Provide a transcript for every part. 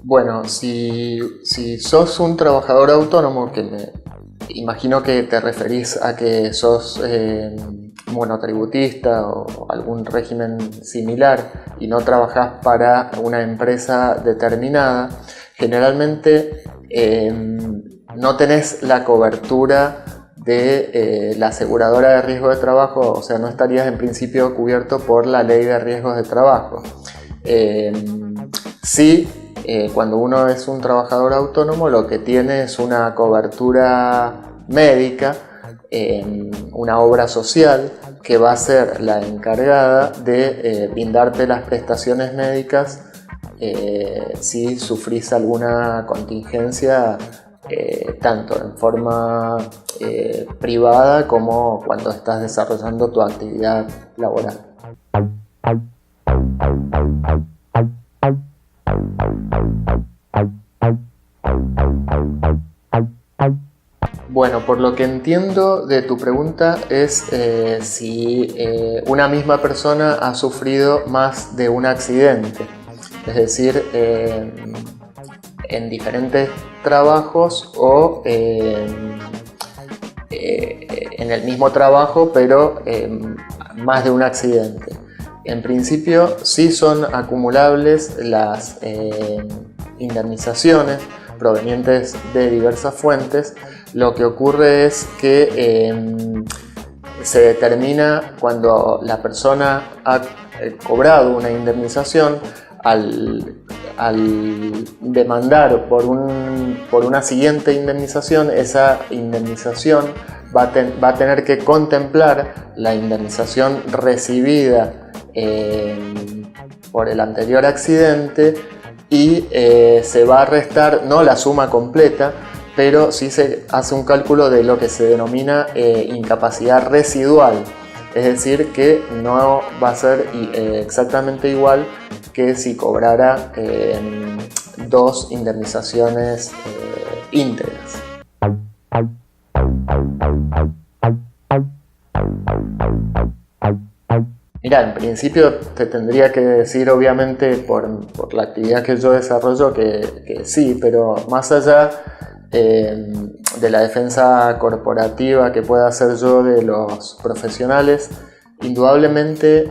Bueno, si sos un trabajador autónomo, que me imagino que te referís a que sos monotributista o algún régimen similar y no trabajás para una empresa determinada, generalmente no tenés la cobertura de la aseguradora de riesgo de trabajo, o sea, no estarías en principio cubierto por la ley de riesgos de trabajo. Sí, cuando uno es un trabajador autónomo, lo que tiene es una cobertura médica, una obra social que va a ser la encargada de brindarte las prestaciones médicas si sufrís alguna contingencia, tanto en forma privada como cuando estás desarrollando tu actividad laboral. Bueno, por lo que entiendo de tu pregunta es si una misma persona ha sufrido más de un accidente, es decir, en diferentes trabajos o en el mismo trabajo, pero más de un accidente. En principio sí son acumulables las indemnizaciones provenientes de diversas fuentes. Lo que ocurre es que se determina cuando la persona ha cobrado una indemnización, al demandar por una siguiente indemnización, esa indemnización va a tener que contemplar la indemnización recibida por el anterior accidente y se va a restar, no la suma completa, pero sí se hace un cálculo de lo que se denomina incapacidad residual, es decir, que no va a ser exactamente igual que si cobrara dos indemnizaciones íntegras. Mira, en principio te tendría que decir, obviamente, por la actividad que yo desarrollo, que sí, pero más allá de la defensa corporativa que pueda hacer yo de los profesionales, indudablemente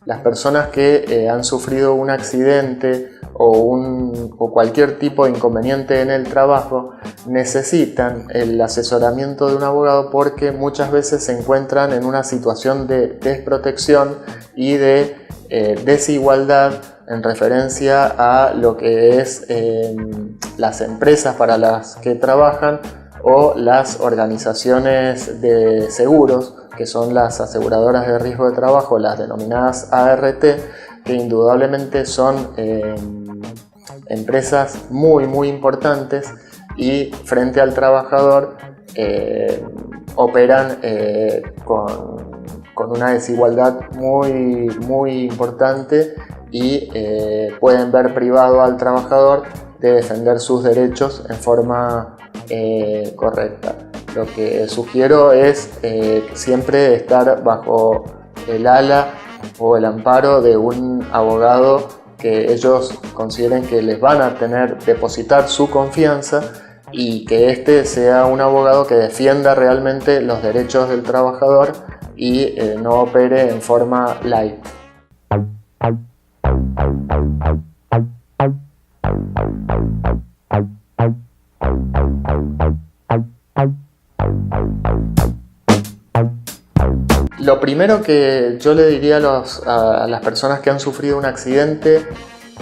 las personas que han sufrido un accidente o cualquier tipo de inconveniente en el trabajo necesitan el asesoramiento de un abogado, porque muchas veces se encuentran en una situación de desprotección y de desigualdad en referencia a lo que es las empresas para las que trabajan o las organizaciones de seguros, que son las aseguradoras de riesgo de trabajo, las denominadas ART, que indudablemente son empresas muy importantes y frente al trabajador operan con una desigualdad muy importante y pueden ver privado al trabajador de defender sus derechos en forma correcta. Lo que sugiero es siempre estar bajo el ala o el amparo de un abogado que ellos consideren que les van a depositar su confianza, y que este sea un abogado que defienda realmente los derechos del trabajador y no opere en forma light. Lo primero que yo le diría a las personas que han sufrido un accidente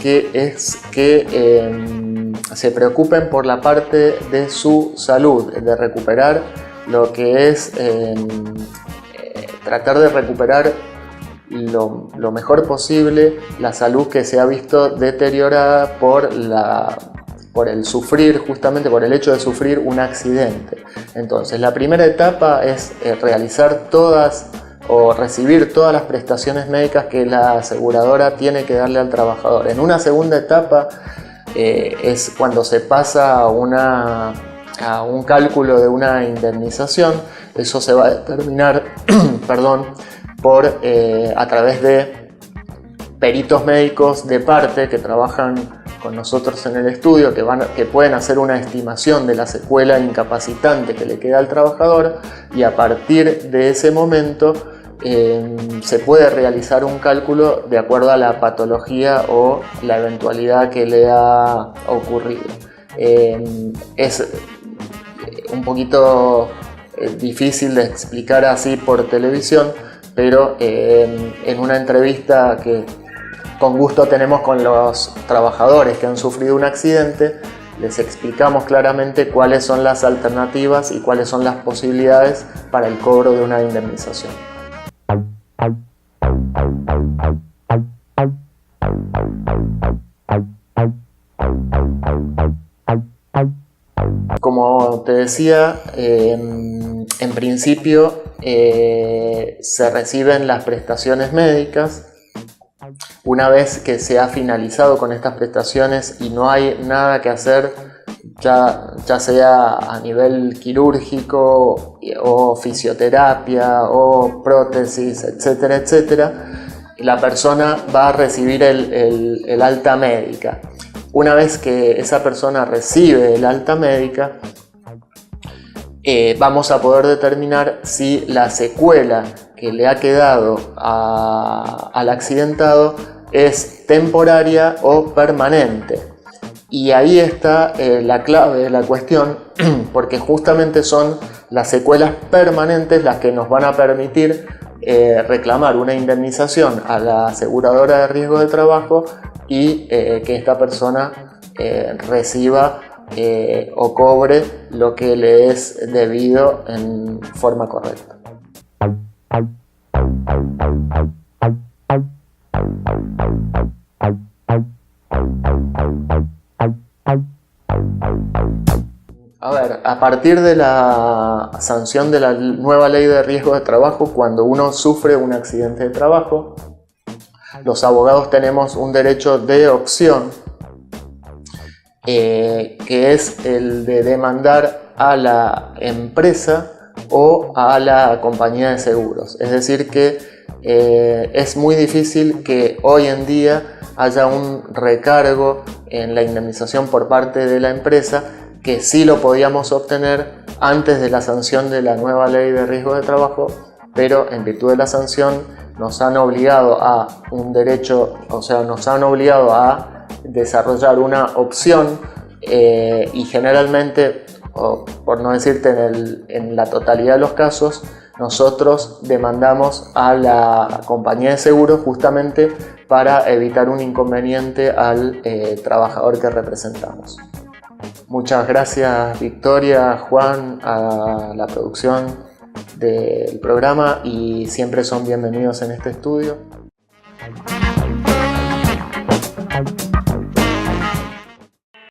es que se preocupen por la parte de su salud, de recuperar lo que es tratar de recuperar lo mejor posible la salud que se ha visto deteriorada por el sufrir, justamente por el hecho de sufrir un accidente. Entonces, la primera etapa es realizar recibir todas las prestaciones médicas que la aseguradora tiene que darle al trabajador. En una segunda etapa es cuando se pasa a a un cálculo de una indemnización. Eso se va a determinar a través de peritos médicos de parte que trabajan con nosotros en el estudio, que pueden hacer una estimación de la secuela incapacitante que le queda al trabajador, y a partir de ese momento se puede realizar un cálculo de acuerdo a la patología o la eventualidad que le ha ocurrido. Es un poquito difícil de explicar así por televisión, pero en una entrevista que con gusto tenemos con los trabajadores que han sufrido un accidente, les explicamos claramente cuáles son las alternativas y cuáles son las posibilidades para el cobro de una indemnización. Como te decía, en principio se reciben las prestaciones médicas. Una vez que se ha finalizado con estas prestaciones y no hay nada que hacer, ya sea a nivel quirúrgico o fisioterapia o prótesis, etcétera, etcétera, la persona va a recibir el alta médica. Una vez que esa persona recibe el alta médica, vamos a poder determinar si la secuela que le ha quedado al accidentado es temporaria o permanente. Y ahí está la clave de la cuestión, porque justamente son las secuelas permanentes las que nos van a permitir reclamar una indemnización a la aseguradora de riesgo de trabajo y que esta persona reciba o cobre lo que le es debido en forma correcta. A ver, a partir de la sanción de la nueva ley de riesgo de trabajo, cuando uno sufre un accidente de trabajo, los abogados tenemos un derecho de opción, que es el de demandar a la empresa o a la compañía de seguros. Es decir que es muy difícil que hoy en día haya un recargo en la indemnización por parte de la empresa, que sí lo podíamos obtener antes de la sanción de la nueva ley de riesgo de trabajo, pero en virtud de la sanción nos han obligado a un derecho, o sea, nos han obligado a desarrollar una opción y generalmente, o por no decirte en la totalidad de los casos, nosotros demandamos a la compañía de seguros justamente para evitar un inconveniente al trabajador que representamos. Muchas gracias, Victoria, Juan, a la producción del programa, y siempre son bienvenidos en este estudio.